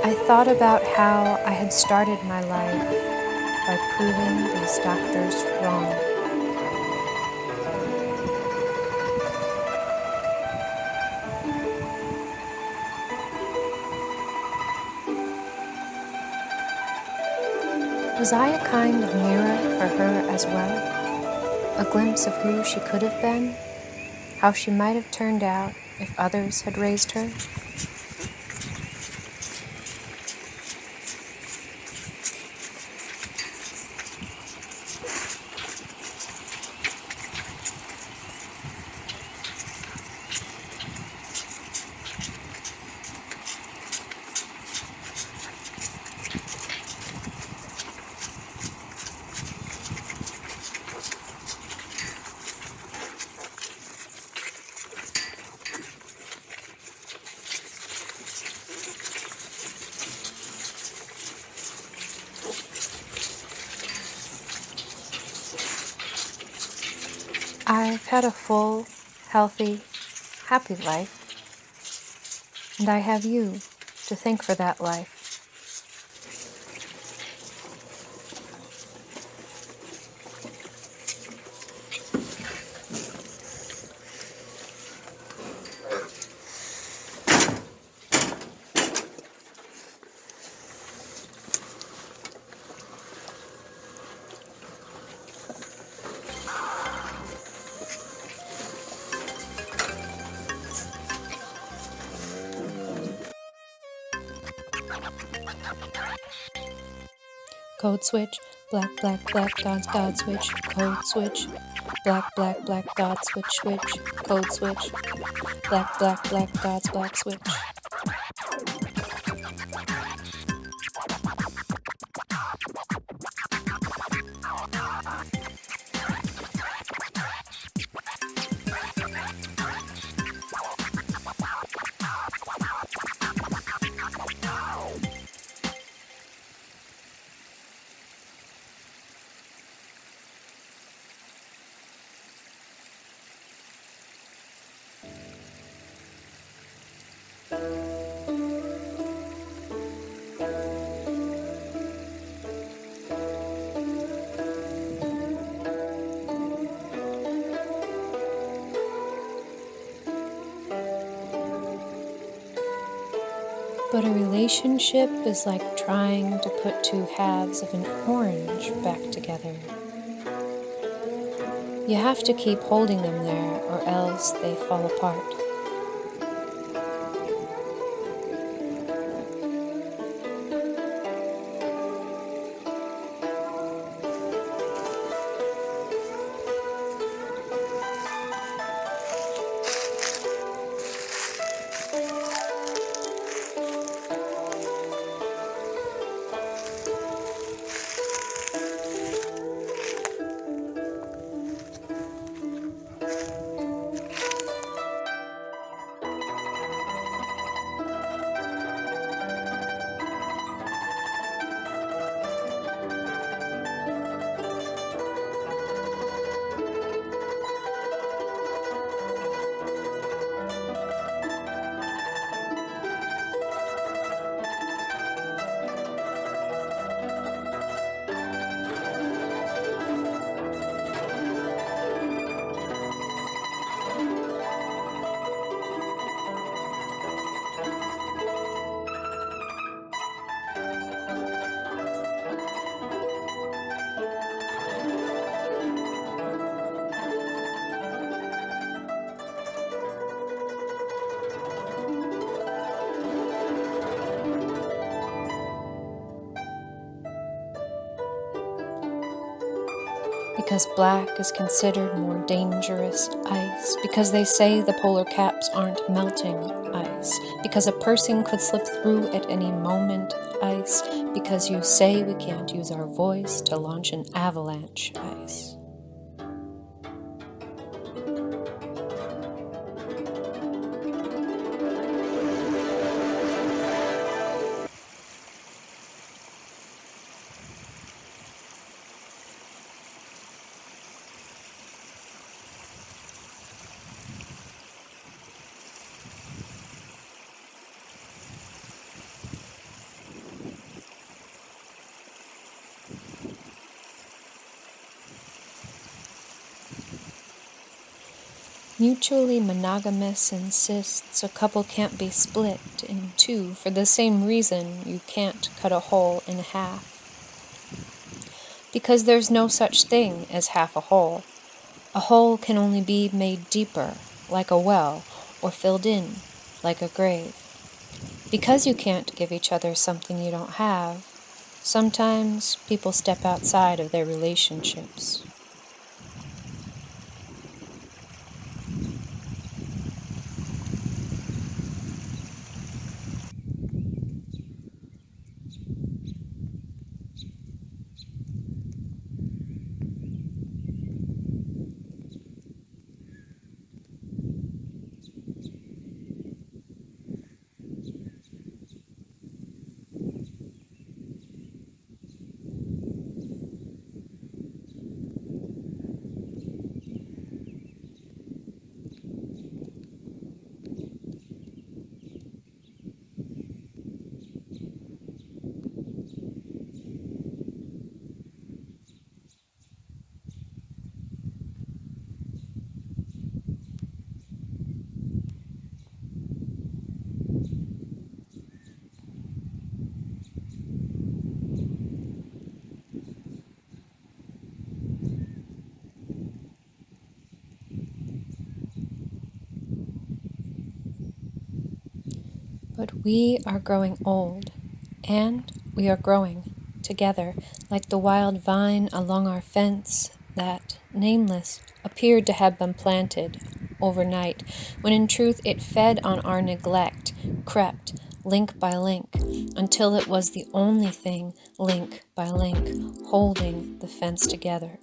I thought about how I had started my life by proving these doctors wrong. Was I a kind of mirror for her as well? A glimpse of who she could have been? How she might have turned out if others had raised her? I've had a full, healthy, happy life, and I have you to thank for that life. Code switch, black, black, black, dots, dot switch, code switch, black, black, black, dot switch, switch, code switch, black, black, black, dots, black switch. But a relationship is like trying to put two halves of an orange back together. You have to keep holding them there, or else they fall apart. Because black is considered more dangerous ice, because they say the polar caps aren't melting ice, because a person could slip through at any moment ice, because you say we can't use our voice to launch an avalanche ice. Mutually monogamous insists a couple can't be split in two for the same reason you can't cut a hole in half. Because there's no such thing as half a hole. A hole can only be made deeper, like a well, or filled in, like a grave. Because you can't give each other something you don't have, sometimes people step outside of their relationships. But we are growing old, and we are growing together like the wild vine along our fence that, nameless, appeared to have been planted overnight, when in truth it fed on our neglect, crept link by link, until it was the only thing, link by link, holding the fence together.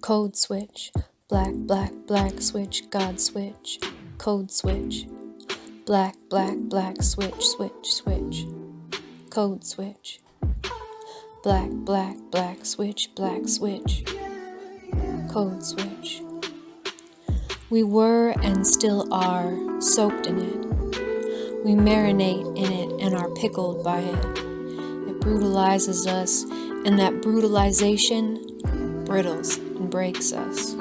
Code switch, black, black, black switch, God switch, code switch, black, black, black switch, switch, switch, code switch, black, black, black switch, black switch, code switch. We were and still are soaked in it. We marinate in it and are pickled by it. It brutalizes us, and that brutalization brittles and breaks us.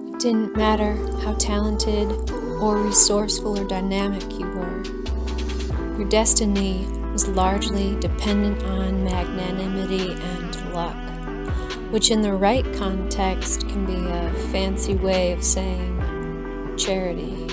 It didn't matter how talented or resourceful or dynamic you were. Your destiny was largely dependent on magnanimity and luck, which in the right context can be a fancy way of saying charity.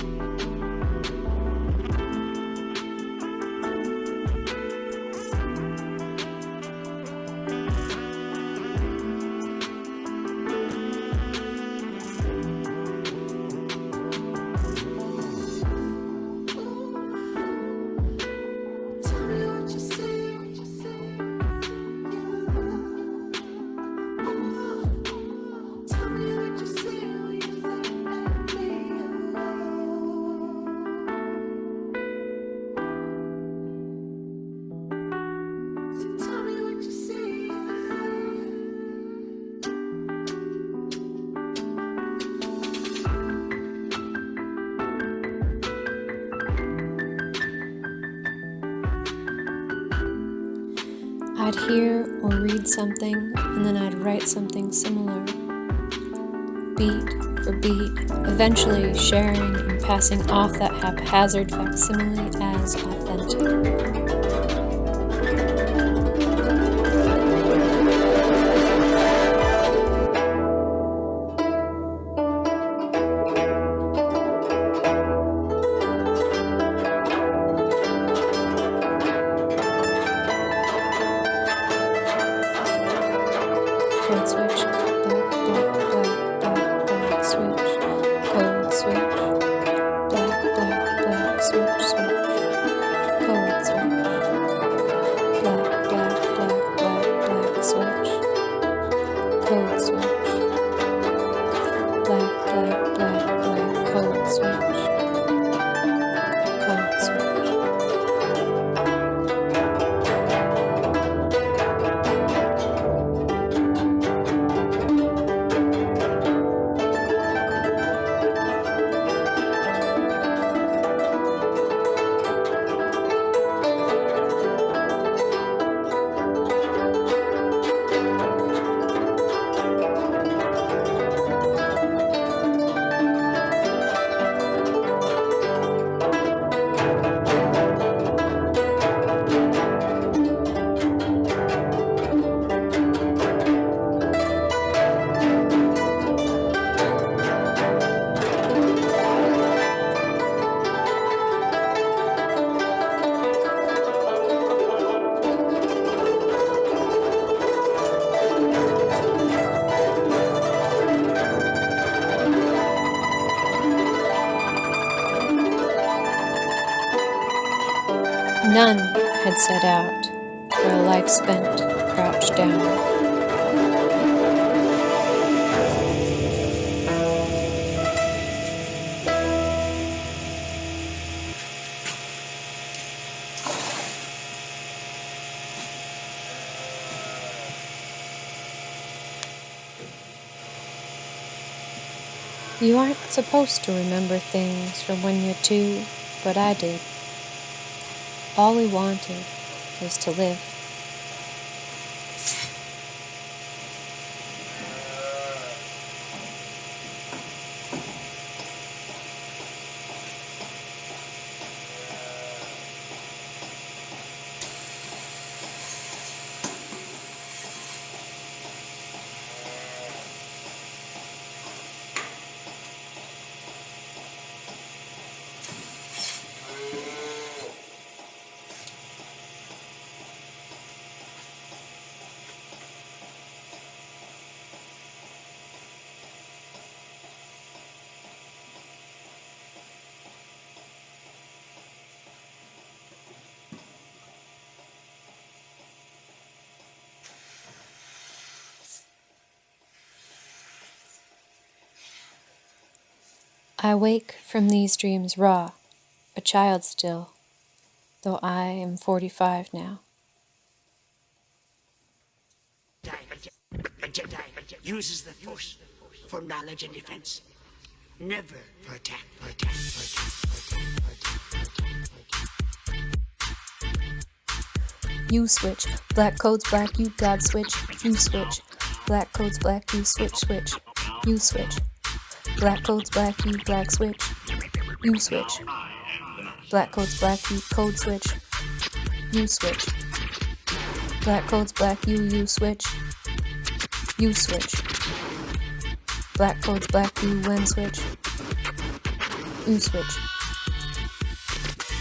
I'd hear or read something, and then I'd write something similar, beat for beat, eventually sharing and passing off that haphazard facsimile as authentic. None had set out for a life spent crouched down. You aren't supposed to remember things from when you're 2, but I did. All we wanted was to live. I wake from these dreams raw, a child still, though I am 45 now. A Jedi uses the Force for knowledge and defense, never for attack. You switch, black codes black, you God switch, you switch. Black codes black, you switch, you switch. Black codes black, you black switch, you switch. Black codes black, you code switch, you switch. Black codes black, you switch, you switch. Black codes black, you when switch, you switch.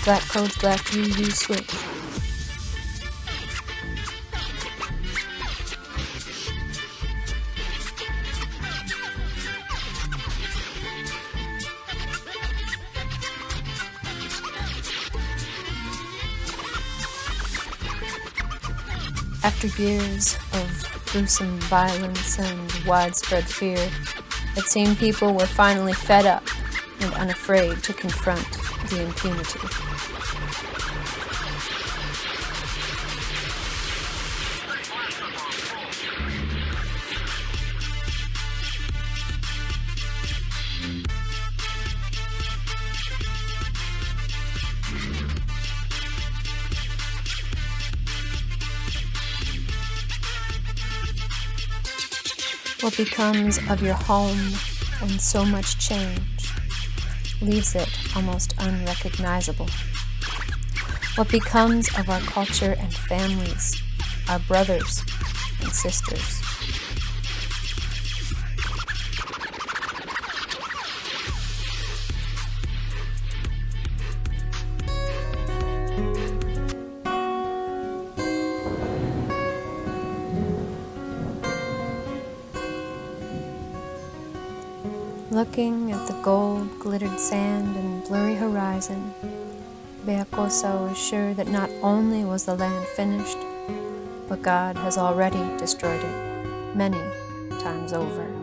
Black codes black, you switch. After years of gruesome violence and widespread fear, it seemed people were finally fed up and unafraid to confront the impunity. What becomes of your home when so much change leaves it almost unrecognizable? What becomes of our culture and families, our brothers and sisters? Looking at the gold-glittered sand and blurry horizon, Beacosa was sure that not only was the land finished, but God has already destroyed it many times over.